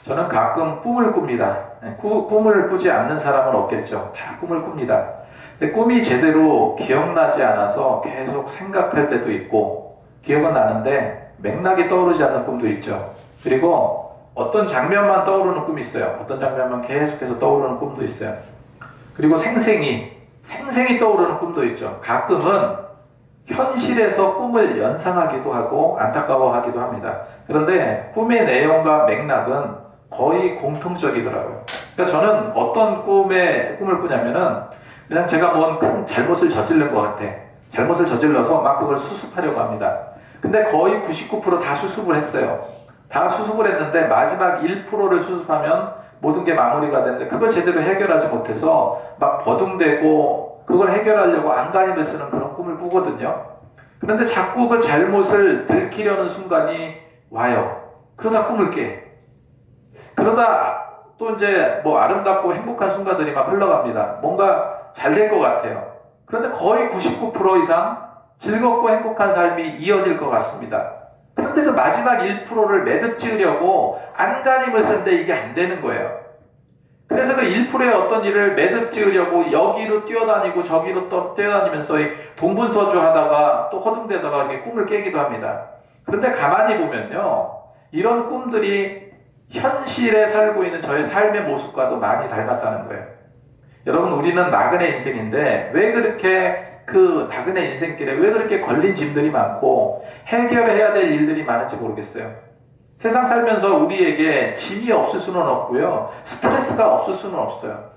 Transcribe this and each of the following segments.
저는 가끔 꿈을 꿉니다. 꿈을 꾸지 않는 사람은 없겠죠. 다 꿈을 꿉니다. 근데 꿈이 제대로 기억나지 않아서 계속 생각할 때도 있고, 기억은 나는데 맥락이 떠오르지 않는 꿈도 있죠. 그리고 어떤 장면만 떠오르는 꿈이 있어요. 어떤 장면만 계속해서 떠오르는 꿈도 있어요. 그리고 생생히 떠오르는 꿈도 있죠. 가끔은 현실에서 꿈을 연상하기도 하고 안타까워하기도 합니다. 그런데 꿈의 내용과 맥락은 거의 공통적이더라고요. 그러니까 저는 어떤 꿈을 꾸냐면은 그냥 제가 뭔 큰 잘못을 저지른 것 같아. 잘못을 저질러서 막 그걸 수습하려고 합니다. 근데 거의 99% 다 수습을 했어요. 다 수습을 했는데 마지막 1%를 수습하면 모든 게 마무리가 되는데 그걸 제대로 해결하지 못해서 막 버둥대고 그걸 해결하려고 안간힘을 쓰는 그런 꿈을 꾸거든요. 그런데 자꾸 그 잘못을 들키려는 순간이 와요. 그러다 꿈을 깨. 그러다 또 이제 뭐 아름답고 행복한 순간들이 막 흘러갑니다. 뭔가 잘 될 것 같아요. 그런데 거의 99% 이상 즐겁고 행복한 삶이 이어질 것 같습니다. 그런데 그 마지막 1%를 매듭 지으려고 안간힘을 쓰는데 이게 안 되는 거예요. 그래서 그 1%의 어떤 일을 매듭 지으려고 여기로 뛰어다니고 저기로 또 뛰어다니면서 동분서주 하다가 또 허둥대다가 이렇게 꿈을 깨기도 합니다. 그런데 가만히 보면요. 이런 꿈들이 현실에 살고 있는 저의 삶의 모습과도 많이 닮았다는 거예요. 여러분, 우리는 나그네 인생인데 왜 그렇게 그 나그네 인생길에 왜 그렇게 걸린 짐들이 많고 해결해야 될 일들이 많은지 모르겠어요. 세상 살면서 우리에게 짐이 없을 수는 없고요. 스트레스가 없을 수는 없어요.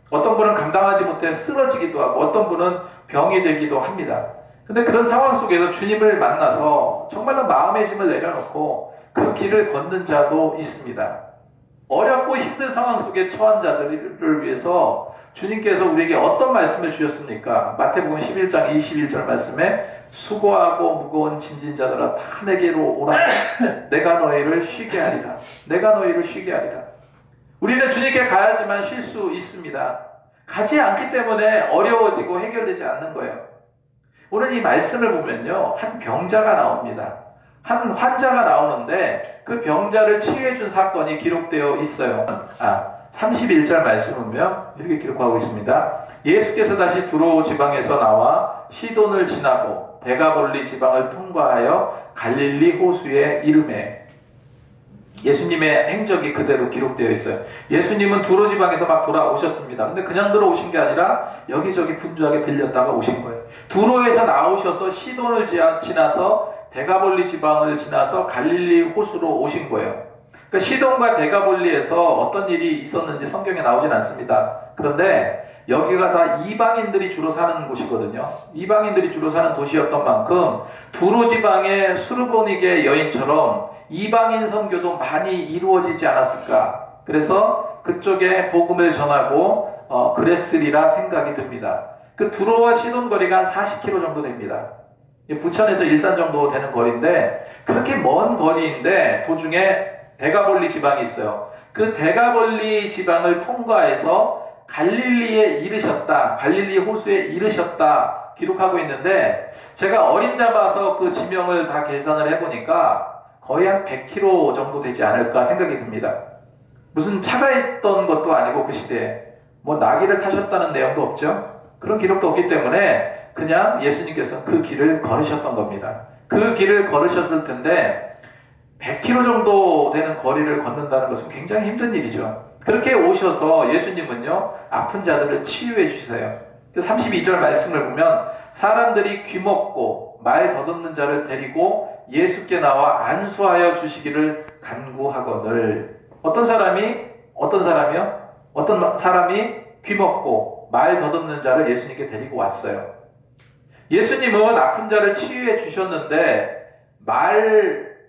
어떤 분은 감당하지 못해 쓰러지기도 하고 어떤 분은 병이 되기도 합니다. 근데 그런 상황 속에서 주님을 만나서 정말로 마음의 짐을 내려놓고 그 길을 걷는 자도 있습니다. 어렵고 힘든 상황 속에 처한 자들을 위해서 주님께서 우리에게 어떤 말씀을 주셨습니까? 마태복음 11장 21절 말씀에 수고하고 무거운 짐진 자들아 다 내게로 오라. 내가 너희를 쉬게 하리라. 내가 너희를 쉬게 하리라. 우리는 주님께 가야지만 쉴 수 있습니다. 가지 않기 때문에 어려워지고 해결되지 않는 거예요. 오늘 이 말씀을 보면요. 한 병자가 나옵니다. 한 환자가 나오는데 그 병자를 치유해 준 사건이 기록되어 있어요. 31절 말씀은요. 이렇게 기록하고 있습니다. 예수께서 다시 두로 지방에서 나와 시돈을 지나고 데가볼리 지방을 통과하여 갈릴리 호수에 이르매. 예수님의 행적이 그대로 기록되어 있어요. 예수님은 두로 지방에서 막 돌아오셨습니다. 근데 그냥 들어오신 게 아니라 여기저기 분주하게 들렸다가 오신 거예요. 두로에서 나오셔서 시돈을 지나서 데가볼리 지방을 지나서 갈릴리 호수로 오신 거예요. 그러니까 시돈과 데가볼리에서 어떤 일이 있었는지 성경에 나오진 않습니다. 그런데 여기가 다 이방인들이 주로 사는 곳이거든요. 이방인들이 주로 사는 도시였던 만큼 두로 지방의 수르보니게 여인처럼 이방인 선교도 많이 이루어지지 않았을까. 그래서 그쪽에 복음을 전하고 그랬으리라 생각이 듭니다. 그 두로와 시돈 거리가 한 40km 정도 됩니다. 부천에서 일산 정도 되는 거리인데 그렇게 먼 거리인데 도중에 데가볼리 지방이 있어요. 그 데가볼리 지방을 통과해서 갈릴리에 이르셨다. 갈릴리 호수에 이르셨다. 기록하고 있는데 제가 어림잡아서 그 지명을 다 계산을 해보니까 거의 한 100km 정도 되지 않을까 생각이 듭니다. 무슨 차가 있던 것도 아니고 그 시대에 뭐 나귀를 타셨다는 내용도 없죠. 그런 기록도 없기 때문에 그냥 예수님께서 그 길을 걸으셨던 겁니다. 그 길을 걸으셨을 텐데 100km 정도 되는 거리를 걷는다는 것은 굉장히 힘든 일이죠. 그렇게 오셔서 예수님은요 아픈 자들을 치유해 주세요. 32절 말씀을 보면 사람들이 귀먹고 말 더듬는 자를 데리고 예수께 나와 안수하여 주시기를 간구하거늘. 어떤 사람이 귀먹고 말 더듬는 자를 예수님께 데리고 왔어요. 예수님은 아픈 자를 치유해 주셨는데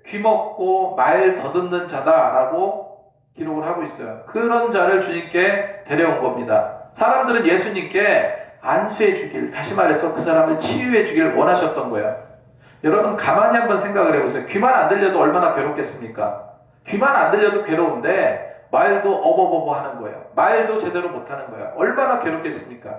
귀먹고 말 더듬는 자다라고 기록을 하고 있어요. 그런 자를 주님께 데려온 겁니다. 사람들은 예수님께 안수해 주길, 다시 말해서 그 사람을 치유해 주길 원하셨던 거예요. 여러분 가만히 한번 생각을 해보세요. 귀만 안 들려도 얼마나 괴롭겠습니까? 귀만 안 들려도 괴로운데 말도 어버버버 하는 거예요. 말도 제대로 못하는 거예요. 얼마나 괴롭겠습니까?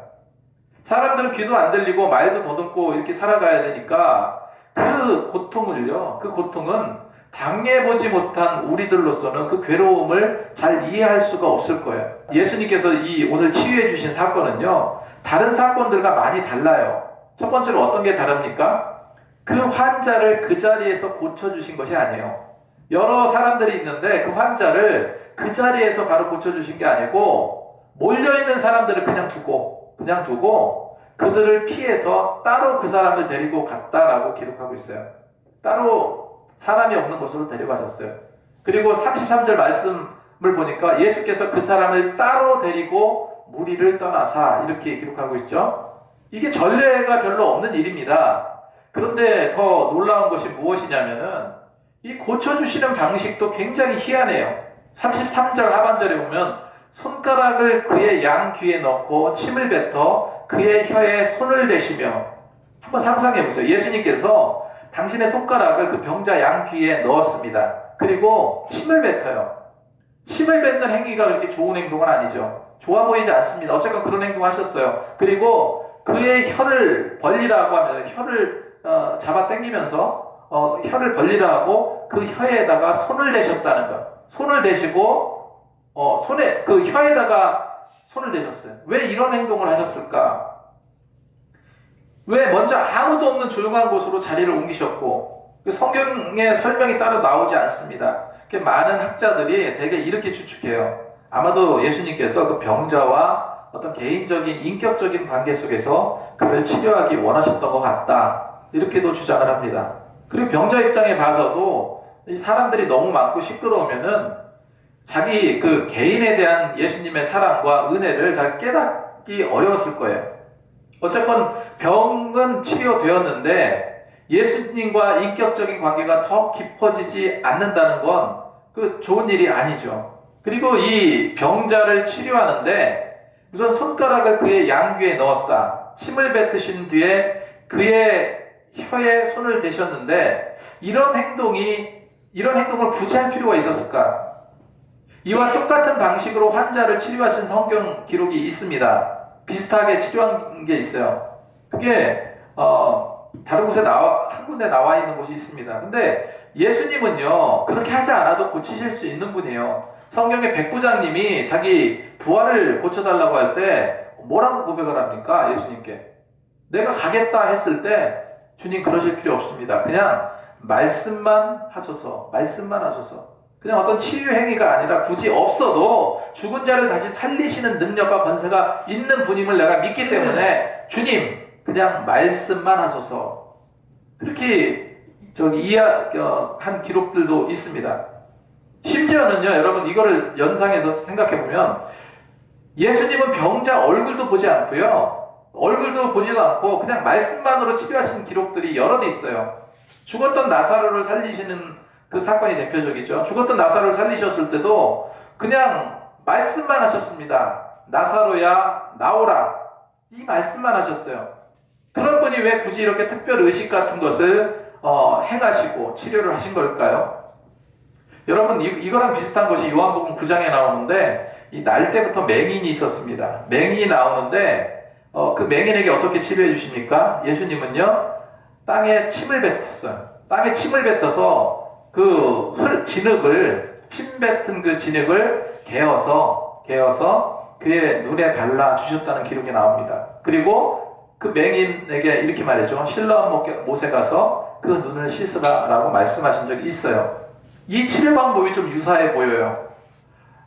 사람들은 귀도 안 들리고 말도 더듬고 이렇게 살아가야 되니까 그 고통은 당해보지 못한 우리들로서는 그 괴로움을 잘 이해할 수가 없을 거예요. 예수님께서 이 오늘 치유해 주신 사건은요, 다른 사건들과 많이 달라요. 첫 번째로 어떤 게 다릅니까? 그 환자를 그 자리에서 고쳐주신 것이 아니에요. 여러 사람들이 있는데 그 환자를 그 자리에서 바로 고쳐주신 게 아니고 몰려있는 사람들을 그냥 두고 그들을 피해서 따로 그 사람을 데리고 갔다라고 기록하고 있어요. 따로 사람이 없는 곳으로 데려가셨어요. 그리고 33절 말씀을 보니까 예수께서 그 사람을 따로 데리고 무리를 떠나사 이렇게 기록하고 있죠. 이게 전례가 별로 없는 일입니다. 그런데 더 놀라운 것이 무엇이냐면은 이 고쳐주시는 방식도 굉장히 희한해요. 33절 하반절에 보면 손가락을 그의 양 귀에 넣고 침을 뱉어 그의 혀에 손을 대시며, 한번 상상해 보세요. 예수님께서 당신의 손가락을 그 병자 양 귀에 넣었습니다. 그리고 침을 뱉어요. 침을 뱉는 행위가 그렇게 좋은 행동은 아니죠. 좋아 보이지 않습니다. 어쨌건 그런 행동 하셨어요. 그리고 그의 혀를 벌리라고 하면 혀를 잡아 당기면서 혀를 벌리라고 그 혀에다가 손을 대셨다는 것. 손을 대시고 그 혀에다가 손을 대셨어요. 왜 이런 행동을 하셨을까? 왜 먼저 아무도 없는 조용한 곳으로 자리를 옮기셨고, 성경에 설명이 따로 나오지 않습니다. 많은 학자들이 대개 이렇게 추측해요. 아마도 예수님께서 그 병자와 어떤 개인적인 인격적인 관계 속에서 그를 치료하기 원하셨던 것 같다, 이렇게도 주장을 합니다. 그리고 병자 입장에 봐서도 사람들이 너무 많고 시끄러우면은 자기 그 개인에 대한 예수님의 사랑과 은혜를 잘 깨닫기 어려웠을 거예요. 어쨌건 병은 치료되었는데 예수님과 인격적인 관계가 더 깊어지지 않는다는 건 그 좋은 일이 아니죠. 그리고 이 병자를 치료하는데 우선 손가락을 그의 양귀에 넣었다. 침을 뱉으신 뒤에 그의 혀에 손을 대셨는데 이런 행동을 굳이 할 필요가 있었을까? 이와 똑같은 방식으로 환자를 치료하신 성경 기록이 있습니다. 비슷하게 치료한 게 있어요. 그게 다른 곳에 한 군데 나와 있는 곳이 있습니다. 근데 예수님은요, 그렇게 하지 않아도 고치실 수 있는 분이에요. 성경의 백부장님이 자기 부하를 고쳐달라고 할 때 뭐라고 고백을 합니까? 예수님께. 내가 가겠다 했을 때 주님 그러실 필요 없습니다. 그냥 말씀만 하소서. 그냥 어떤 치유 행위가 아니라 굳이 없어도 죽은 자를 다시 살리시는 능력과 권세가 있는 분임을 내가 믿기 때문에 주님 그냥 말씀만 하소서. 그렇게 한 기록들도 있습니다. 심지어는요, 여러분 이거를 연상해서 생각해 보면 예수님은 병자 얼굴도 보지 않고요, 얼굴도 보지도 않고 그냥 말씀만으로 치료하신 기록들이 여럿 있어요. 죽었던 나사로를 살리시는 그 사건이 대표적이죠. 죽었던 나사로를 살리셨을 때도 그냥 말씀만 하셨습니다. 나사로야 나오라, 이 말씀만 하셨어요. 그런 분이 왜 굳이 이렇게 특별 의식 같은 것을 행하시고 치료를 하신 걸까요? 여러분 이거랑 비슷한 것이 요한복음 9장에 나오는데 이 날 때부터 맹인이 있었습니다. 맹인이 나오는데 그 맹인에게 어떻게 치료해 주십니까? 예수님은요, 땅에 침을 뱉었어요. 땅에 침을 뱉어서 침 뱉은 그 진흙을 개어서 그의 눈에 발라 주셨다는 기록이 나옵니다. 그리고 그 맹인에게 이렇게 말해줘. 실로암 못에 가서 그 눈을 씻으라 라고 말씀하신 적이 있어요. 이 치료 방법이 좀 유사해 보여요.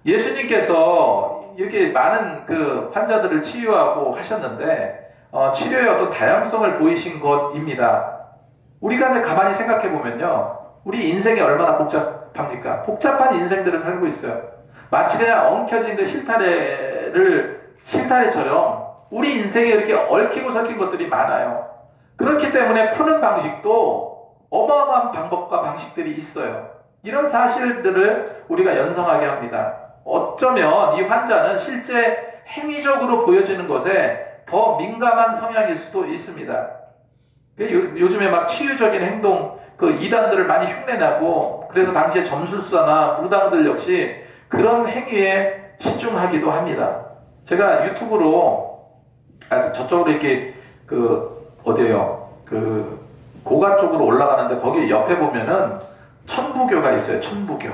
예수님께서 이렇게 많은 그 환자들을 치유하고 하셨는데 치료의 어떤 다양성을 보이신 것입니다. 우리가 이제 가만히 생각해 보면요, 우리 인생이 얼마나 복잡합니까? 복잡한 인생들을 살고 있어요. 마치 그냥 엉켜진 그 실타래처럼 우리 인생에 이렇게 얽히고 설킨 것들이 많아요. 그렇기 때문에 푸는 방식도 어마어마한 방법과 방식들이 있어요. 이런 사실들을 우리가 연상하게 합니다. 어쩌면 이 환자는 실제 행위적으로 보여지는 것에 더 민감한 성향일 수도 있습니다. 요즘에 막 치유적인 행동, 그 이단들을 많이 흉내내고, 그래서 당시에 점술사나 무당들 역시 그런 행위에 치중하기도 합니다. 제가 유튜브로 저쪽으로 이렇게 고가 쪽으로 올라가는데 거기 옆에 보면은 천부교가 있어요. 천부교.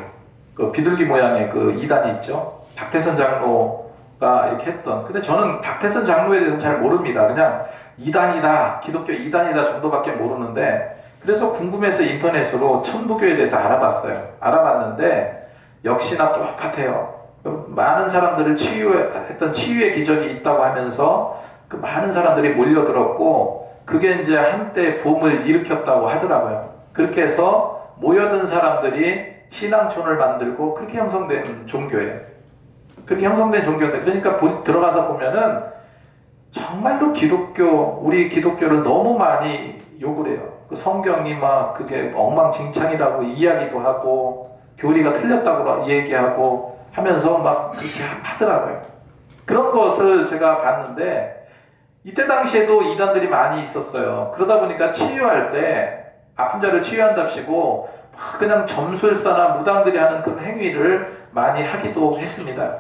그 비둘기 모양의 그 이단이 있죠. 박태선 장로가 이렇게 했던. 근데 저는 박태선 장로에 대해서는 잘 모릅니다. 그냥 이단이다, 기독교 이단이다 정도밖에 모르는데, 그래서 궁금해서 인터넷으로 천부교에 대해서 알아봤어요. 알아봤는데 역시나 똑같아요. 많은 사람들을 치유했던 치유의 기적이 있다고 하면서 그 많은 사람들이 몰려들었고, 그게 이제 한때 붐을 일으켰다고 하더라고요. 그렇게 해서 모여든 사람들이 신앙촌을 만들고 그렇게 형성된 종교예요. 그렇게 형성된 종교인데, 그러니까 들어가서 보면은 정말로 우리 기독교를 너무 많이 욕을 해요. 그 성경이 막 그게 엉망진창이라고 이야기도 하고, 교리가 틀렸다고 얘기하고 하면서 막 그렇게 하더라고요. 그런 것을 제가 봤는데, 이때 당시에도 이단들이 많이 있었어요. 그러다 보니까 치유할 때 아픈 자를 치유한답시고 막 그냥 점술사나 무당들이 하는 그런 행위를 많이 하기도 했습니다.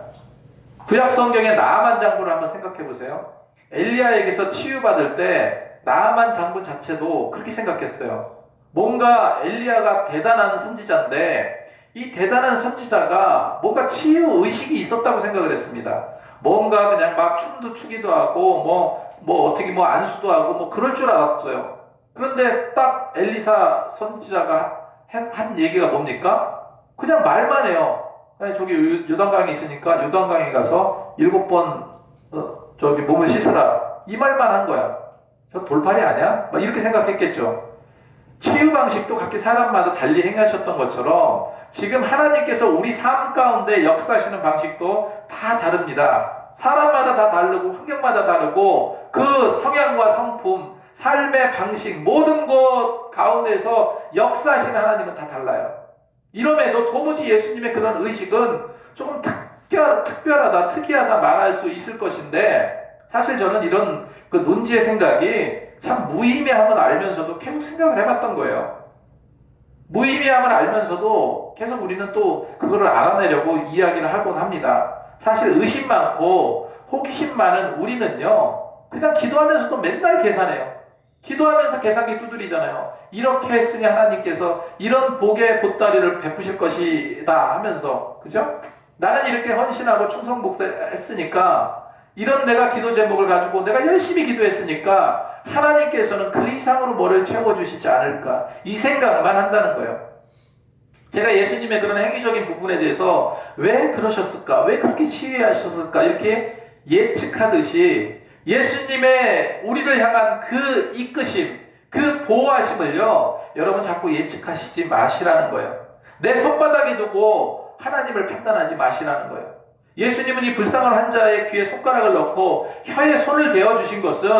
구약 성경의 나아만 장군을 한번 생각해 보세요. 엘리야에게서 치유받을 때 나아만 장군 자체도 그렇게 생각했어요. 뭔가 엘리야가 대단한 선지자인데 이 대단한 선지자가 뭔가 치유 의식이 있었다고 생각을 했습니다. 뭔가 그냥 막 춤도 추기도 하고 어떻게 안수도 하고 그럴 줄 알았어요. 그런데 딱 엘리사 선지자가 한 얘기가 뭡니까? 그냥 말만 해요. 저기 요단강이 있으니까 요단강에 가서 7번 저기 몸을 씻으라, 이 말만 한 거야. 저 돌팔이 아니야? 막 이렇게 생각했겠죠. 치유 방식도 각기 사람마다 달리 행하셨던 것처럼 지금 하나님께서 우리 삶 가운데 역사하시는 방식도 다 다릅니다. 사람마다 다 다르고 환경마다 다르고 그 성향과 성품, 삶의 방식, 모든 것 가운데서 역사하시는 하나님은 다 달라요. 이럼에도 도무지 예수님의 그런 의식은 조금 특별하다, 특이하다 말할 수 있을 것인데, 사실 저는 이런 그 논지의 생각이 참 무의미함을 알면서도 계속 생각을 해봤던 거예요. 무의미함을 알면서도 계속 우리는 또 그거를 알아내려고 이야기를 하곤 합니다. 사실 의심 많고 호기심 많은 우리는요, 그냥 기도하면서도 맨날 계산해요. 기도하면서 계산기 두드리잖아요. 이렇게 했으니 하나님께서 이런 복의 보따리를 베푸실 것이다 하면서, 그죠? 나는 이렇게 헌신하고 충성복사했으니까, 이런 내가 기도 제목을 가지고 내가 열심히 기도했으니까 하나님께서는 그 이상으로 뭐를 채워주시지 않을까, 이 생각만 한다는 거예요. 제가 예수님의 그런 행위적인 부분에 대해서 왜 그러셨을까, 왜 그렇게 치유하셨을까 이렇게 예측하듯이 예수님의 우리를 향한 그 이끄심, 그 보호하심을요, 여러분 자꾸 예측하시지 마시라는 거예요. 내 손바닥에 두고 하나님을 판단하지 마시라는 거예요. 예수님은 이 불쌍한 환자의 귀에 손가락을 넣고 혀에 손을 대어주신 것은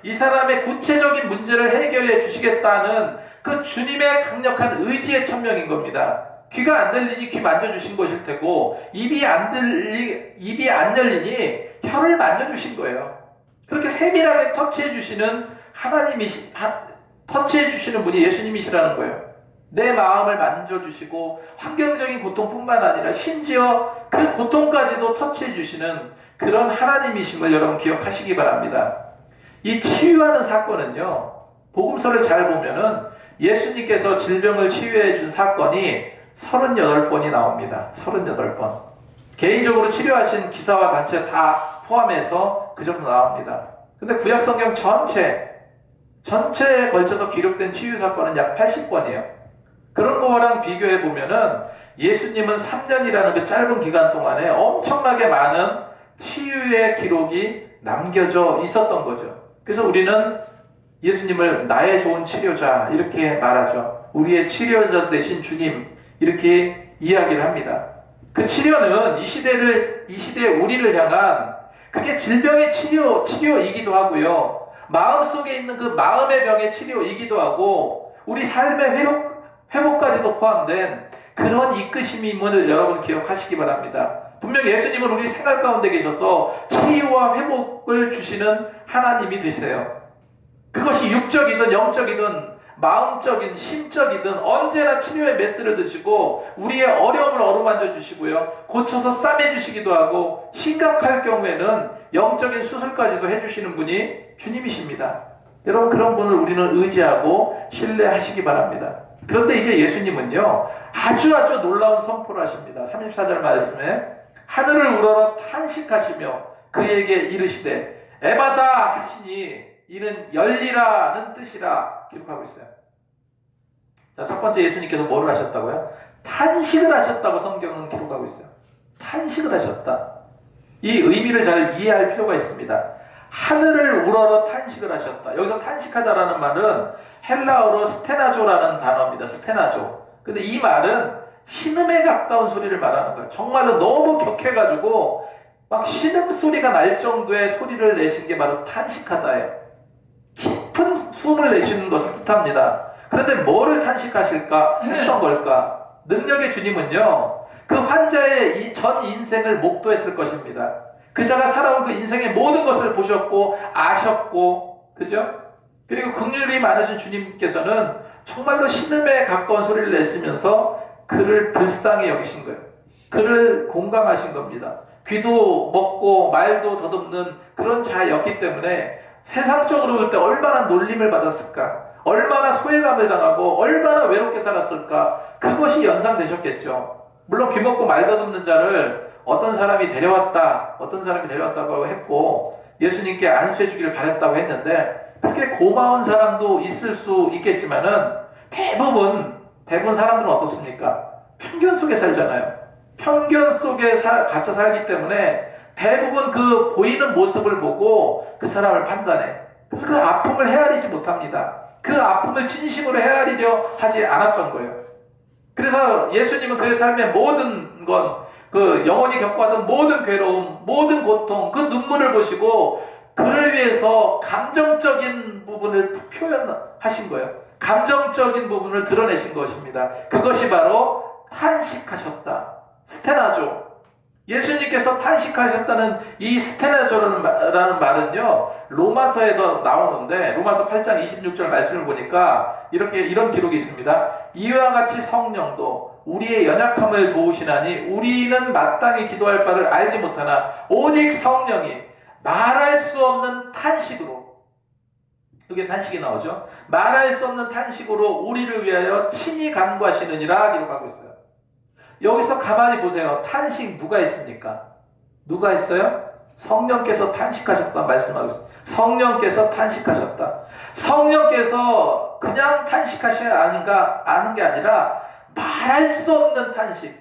이 사람의 구체적인 문제를 해결해 주시겠다는 그 주님의 강력한 의지의 천명인 겁니다. 귀가 안 들리니 귀 만져주신 것일 테고, 입이 안 열리니 혀를 만져주신 거예요. 그렇게 세밀하게 터치해주시는 터치해주시는 분이 예수님이시라는 거예요. 내 마음을 만져주시고 환경적인 고통뿐만 아니라 심지어 그 고통까지도 터치해주시는 그런 하나님이심을 여러분 기억하시기 바랍니다. 이 치유하는 사건은요, 복음서를 잘 보면은 예수님께서 질병을 치유해 준 사건이 38번이 나옵니다. 38번. 개인적으로 치료하신 기사와 단체 다 포함해서 그 정도 나옵니다. 근데 구약성경 전체에 걸쳐서 기록된 치유 사건은 약 80번이에요. 그런 거랑 비교해 보면은 예수님은 3년이라는 그 짧은 기간 동안에 엄청나게 많은 치유의 기록이 남겨져 있었던 거죠. 그래서 우리는 예수님을 나의 좋은 치료자 이렇게 말하죠. 우리의 치료자 되신 주님 이렇게 이야기를 합니다. 그 치료는 이 시대의 우리를 향한, 그게 질병의 치료이기도 하고요, 마음속에 있는 그 마음의 병의 치료이기도 하고, 우리 삶의 회복까지도 포함된 그런 이끄심임을 여러분 기억하시기 바랍니다. 분명 예수님은 우리 생활 가운데 계셔서 치유와 회복을 주시는 하나님이 되세요. 그것이 육적이든 영적이든 마음적인 심적이든 언제나 치료의 메스를 드시고 우리의 어려움을 어루만져 주시고요, 고쳐서 싸매 주시기도 하고, 심각할 경우에는 영적인 수술까지도 해주시는 분이 주님이십니다. 여러분, 그런 분을 우리는 의지하고 신뢰하시기 바랍니다. 그런데 이제 예수님은요, 아주 놀라운 선포를 하십니다. 34절 말씀에 하늘을 우러러 탄식하시며 그에게 이르시되 에바다 하시니 이는 열리라는 뜻이라 기록하고 있어요. 자, 첫 번째 예수님께서 뭐를 하셨다고요? 탄식을 하셨다고 성경은 기록하고 있어요. 탄식을 하셨다. 이 의미를 잘 이해할 필요가 있습니다. 하늘을 우러러 탄식을 하셨다. 여기서 탄식하다라는 말은 헬라어로 스테나조라는 단어입니다. 스테나조. 근데 이 말은 신음에 가까운 소리를 말하는 거예요. 정말로 너무 격해가지고 막 신음소리가 날 정도의 소리를 내신 게 바로 탄식하다예요. 깊은 숨을 내쉬는 것을 뜻합니다. 그런데 뭐를 탄식하실까 했던 걸까? 능력의 주님은요, 그 환자의 이 전 인생을 목도했을 것입니다. 그자가 살아온 그 인생의 모든 것을 보셨고 아셨고, 그죠? 그리고 긍휼이 많으신 주님께서는 정말로 신음에 가까운 소리를 내시면서 그를 불쌍히 여기신 거예요. 그를 공감하신 겁니다. 귀도 먹고 말도 더듬는 그런 자였기 때문에 세상적으로 볼 때 얼마나 놀림을 받았을까, 얼마나 소외감을 당하고 얼마나 외롭게 살았을까, 그것이 연상되셨겠죠. 물론 귀 먹고 말 더듬는 자를 어떤 사람이 데려왔다고 했고 예수님께 안수해 주기를 바랬다고 했는데, 그렇게 고마운 사람도 있을 수 있겠지만은 대부분 사람들은 어떻습니까? 편견 속에 살잖아요. 편견 속에 갇혀 살기 때문에 대부분 그 보이는 모습을 보고 그 사람을 판단해. 그래서 그 아픔을 헤아리지 못합니다. 그 아픔을 진심으로 헤아리려 하지 않았던 거예요. 그래서 예수님은 그의 삶의 모든 건, 그 영혼이 겪어왔던 모든 괴로움, 모든 고통, 그 눈물을 보시고 그를 위해서 감정적인 부분을 표현하신 거예요. 감정적인 부분을 드러내신 것입니다. 그것이 바로 탄식하셨다. 스테나조. 예수님께서 탄식하셨다는 이 스테나조라는 말은요, 로마서에도 나오는데, 로마서 8장 26절 말씀을 보니까 이런 기록이 있습니다. 이와 같이 성령도 우리의 연약함을 도우시나니 우리는 마땅히 기도할 바를 알지 못하나 오직 성령이 말할 수 없는 탄식으로, 이게 탄식이 나오죠. 말할 수 없는 탄식으로 우리를 위하여 친히 간구하시느니라 기록하고 있어요. 여기서 가만히 보세요. 탄식 누가 했습니까? 누가 했어요? 성령께서 탄식하셨다 말씀하고 있어요. 성령께서 탄식하셨다. 성령께서 그냥 탄식하셔야 아는 게 아니라 말할 수 없는 탄식,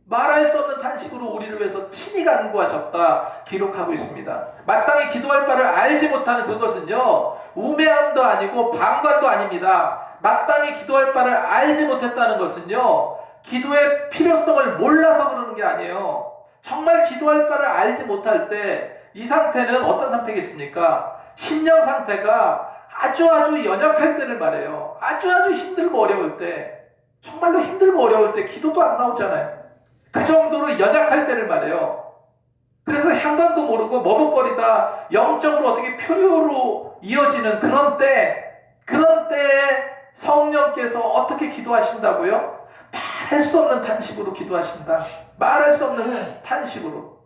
말할 수 없는 탄식으로 우리를 위해서 친히 간구하셨다 기록하고 있습니다. 마땅히 기도할 바를 알지 못하는 그것은요, 우매함도 아니고 방관도 아닙니다. 마땅히 기도할 바를 알지 못했다는 것은요, 기도의 필요성을 몰라서 그러는 게 아니에요. 정말 기도할 바를 알지 못할 때 이 상태는 어떤 상태겠습니까? 심령 상태가 아주 연약할 때를 말해요. 아주 힘들고 어려울 때, 정말로 힘들고 어려울 때 기도도 안 나오잖아요. 그 정도로 연약할 때를 말해요. 그래서 향방도 모르고 머뭇거리다 영적으로 어떻게 표류로 이어지는 그런 때에 성령께서 어떻게 기도하신다고요? 말할 수 없는 탄식으로 기도하신다. 말할 수 없는 탄식으로.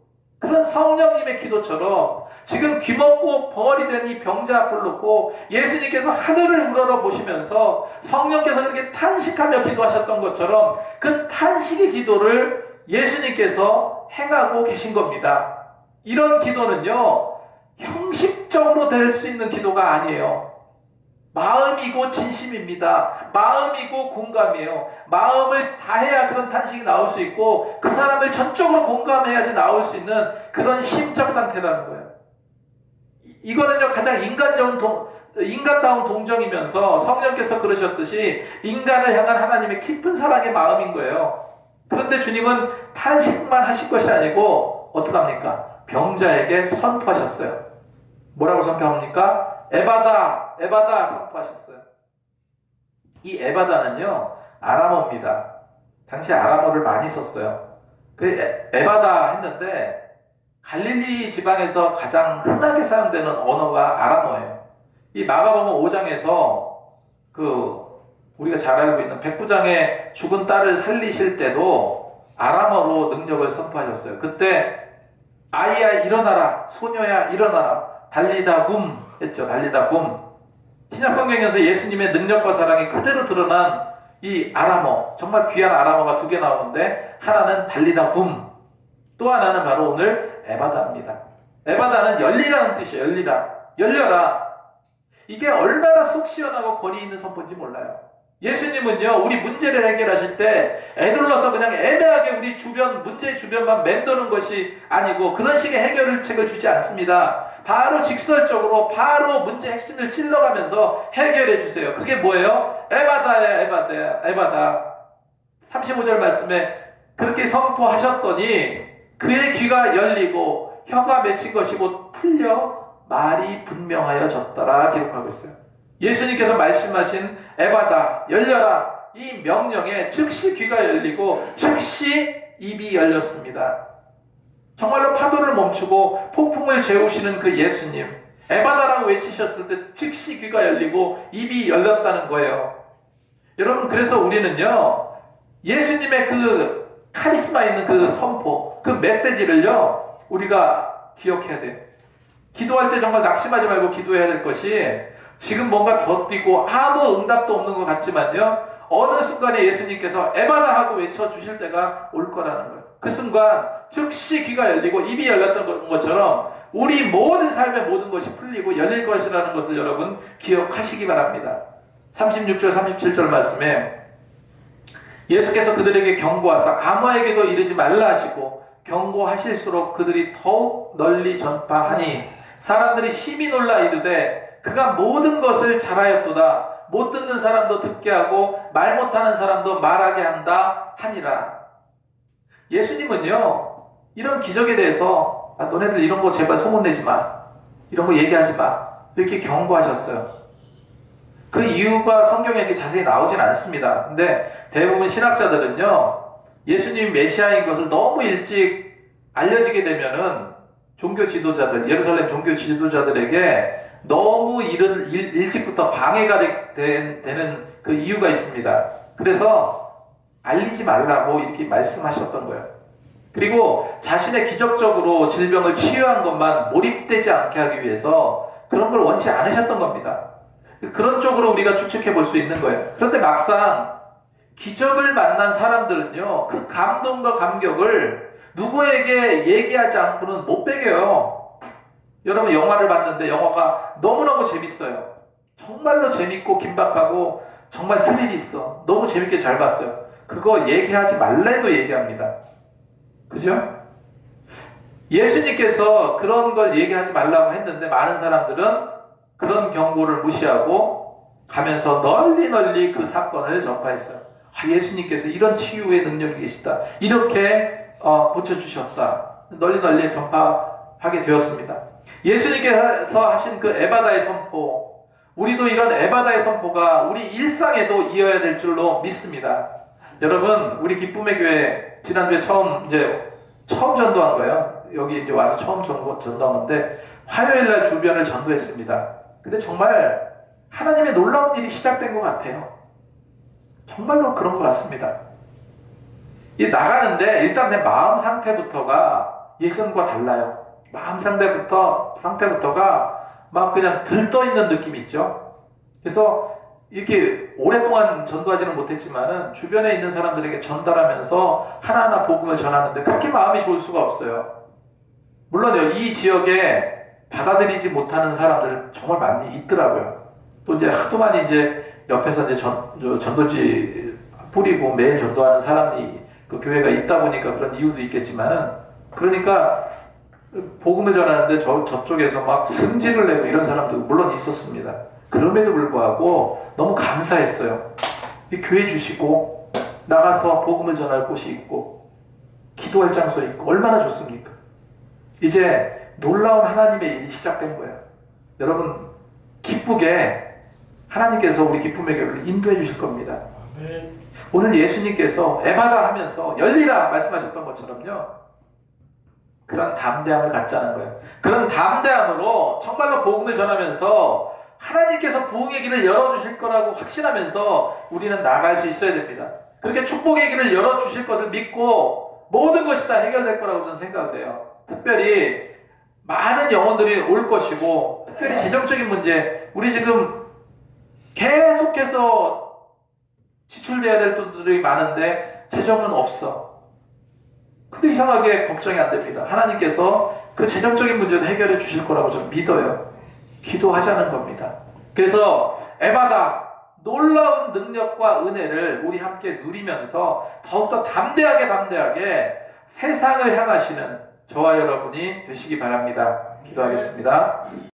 그런 성령님의 기도처럼 지금 귀먹고 벙어리 된 이 병자 앞을 놓고 예수님께서 하늘을 우러러 보시면서 성령께서 그렇게 탄식하며 기도하셨던 것처럼 그 탄식의 기도를 예수님께서 행하고 계신 겁니다. 이런 기도는요, 형식적으로 될 수 있는 기도가 아니에요. 마음이고 진심입니다. 마음이고 공감이에요. 마음을 다해야 그런 탄식이 나올 수 있고 그 사람을 전적으로 공감해야지 나올 수 있는 그런 심적 상태라는 거예요. 이거는요, 가장 인간다운 동정이면서 성령께서 그러셨듯이 인간을 향한 하나님의 깊은 사랑의 마음인 거예요. 그런데 주님은 탄식만 하실 것이 아니고 어떡합니까? 병자에게 선포하셨어요. 뭐라고 선포합니까? 에바다, 에바다 선포하셨어요. 이 에바다는요, 아람어입니다. 당시 아람어를 많이 썼어요. 그 에바다 했는데 갈릴리 지방에서 가장 흔하게 사용되는 언어가 아람어예요. 이 마가복음 5장에서 우리가 잘 알고 있는 백부장의 죽은 딸을 살리실 때도 아람어로 능력을 선포하셨어요. 그때 아이야 일어나라, 소녀야 일어나라, 달리다 굼 했죠. 달리다 굼. 신약 성경에서 예수님의 능력과 사랑이 그대로 드러난 이 아람어, 정말 귀한 아람어가 두 개 나오는데 하나는 달리다 굼, 또 하나는 바로 오늘 에바다입니다. 에바다는 열리라는 뜻이에요. 열려라. 이게 얼마나 속 시원하고 권위 있는 선포인지 몰라요. 예수님은요, 우리 문제를 해결하실 때 애둘러서 그냥 애매하게 우리 문제 주변만 맴도는 것이 아니고 그런 식의 해결책을 주지 않습니다. 바로 직설적으로 바로 문제 핵심을 찔러가면서 해결해 주세요. 그게 뭐예요? 에바다야, 에바다. 35절 말씀에 그렇게 선포하셨더니 그의 귀가 열리고 혀가 맺힌 것이 곧 풀려 말이 분명하여졌더라 기록하고 있어요. 예수님께서 말씀하신 에바다, 열려라, 이 명령에 즉시 귀가 열리고 즉시 입이 열렸습니다. 정말로 파도를 멈추고 폭풍을 재우시는 그 예수님, 에바다라고 외치셨을 때 즉시 귀가 열리고 입이 열렸다는 거예요. 여러분, 그래서 우리는요, 예수님의 그 카리스마 있는 그 선포, 그 메시지를요, 우리가 기억해야 돼요. 기도할 때 정말 낙심하지 말고 기도해야 될 것이, 지금 뭔가 더 뛰고 아무 응답도 없는 것 같지만요, 어느 순간에 예수님께서 에바다 하고 외쳐주실 때가 올 거라는 거예요. 그 순간 즉시 귀가 열리고 입이 열렸던 것처럼 우리 모든 삶의 모든 것이 풀리고 열릴 것이라는 것을 여러분 기억하시기 바랍니다. 36절 37절 말씀에 예수께서 그들에게 경고하사 아무에게도 이르지 말라 하시고 경고하실수록 그들이 더욱 널리 전파하니 사람들이 심히 놀라 이르되 그가 모든 것을 잘하였도다. 못 듣는 사람도 듣게 하고 말 못하는 사람도 말하게 한다 하니라. 예수님은요, 이런 기적에 대해서 너네들 이런 거 제발 소문내지 마, 이런 거 얘기하지 마, 이렇게 경고하셨어요. 그 이유가 성경에 이렇게 자세히 나오진 않습니다. 근데 대부분 신학자들은요, 예수님이 메시아인 것을 너무 일찍 알려지게 되면은 종교 지도자들, 예루살렘 종교 지도자들에게 너무 일찍부터 방해가 되는 그 이유가 있습니다. 그래서 알리지 말라고 이렇게 말씀하셨던 거예요. 그리고 자신의 기적적으로 질병을 치유한 것만 몰입되지 않게 하기 위해서 그런 걸 원치 않으셨던 겁니다. 그런 쪽으로 우리가 추측해 볼 수 있는 거예요. 그런데 막상 기적을 만난 사람들은요, 그 감동과 감격을 누구에게 얘기하지 않고는 못 배겨요. 여러분, 영화를 봤는데 영화가 너무너무 재밌어요. 정말로 재밌고 긴박하고 정말 스릴이 있어. 너무 재밌게 잘 봤어요. 그거 얘기하지 말래도 얘기합니다. 그죠? 예수님께서 그런 걸 얘기하지 말라고 했는데 많은 사람들은 그런 경고를 무시하고 가면서 널리 그 사건을 전파했어요. 예수님께서 이런 치유의 능력이 계시다, 이렇게 고쳐주셨다, 널리 전파하게 되었습니다. 예수님께서 하신 그 에바다의 선포, 우리도 이런 에바다의 선포가 우리 일상에도 이어야 될 줄로 믿습니다. 여러분, 우리 기쁨의 교회 지난주에 처음 전도한 거예요. 여기 이제 와서 처음 전도한 건데 화요일날 주변을 전도했습니다. 근데 정말 하나님의 놀라운 일이 시작된 것 같아요. 정말로 그런 것 같습니다. 이 나가는데 일단 내 마음 상태부터가 예전과 달라요. 마음 상태부터가 막 그냥 들떠있는 느낌이 있죠. 그래서 이렇게 오랫동안 전도하지는 못했지만은 주변에 있는 사람들에게 전달하면서 하나하나 복음을 전하는데 그렇게 마음이 좋을 수가 없어요. 물론요, 이 지역에 받아들이지 못하는 사람들 정말 많이 있더라고요. 또 이제 하도 많이 이제 옆에서 이제 전도지 뿌리고 매일 전도하는 사람이 그 교회가 있다 보니까 그런 이유도 있겠지만은, 그러니까 복음을 전하는데 저쪽에서 막 승질을 내고 이런 사람도 물론 있었습니다. 그럼에도 불구하고 너무 감사했어요. 이 교회 주시고 나가서 복음을 전할 곳이 있고 기도할 장소 있고 얼마나 좋습니까? 이제 놀라운 하나님의 일이 시작된 거예요. 여러분, 기쁘게 하나님께서 우리 기쁨의 교회를 인도해 주실 겁니다. 오늘 예수님께서 에바다 하면서 열리라 말씀하셨던 것처럼요, 그런 담대함을 갖자는 거예요. 그런 담대함으로 정말로 복음을 전하면서 하나님께서 부흥의 길을 열어주실 거라고 확신하면서 우리는 나아갈 수 있어야 됩니다. 그렇게 축복의 길을 열어주실 것을 믿고 모든 것이 다 해결될 거라고 저는 생각을 해요. 특별히 많은 영혼들이 올 것이고, 특별히 재정적인 문제, 우리 지금 계속해서 지출돼야 될 돈들이 많은데 재정은 없어. 근데 이상하게 걱정이 안 됩니다. 하나님께서 그 재정적인 문제도 해결해 주실 거라고 저는 믿어요. 기도하자는 겁니다. 그래서 에바다 놀라운 능력과 은혜를 우리 함께 누리면서 더욱더 담대하게 세상을 향하시는 저와 여러분이 되시기 바랍니다. 기도하겠습니다.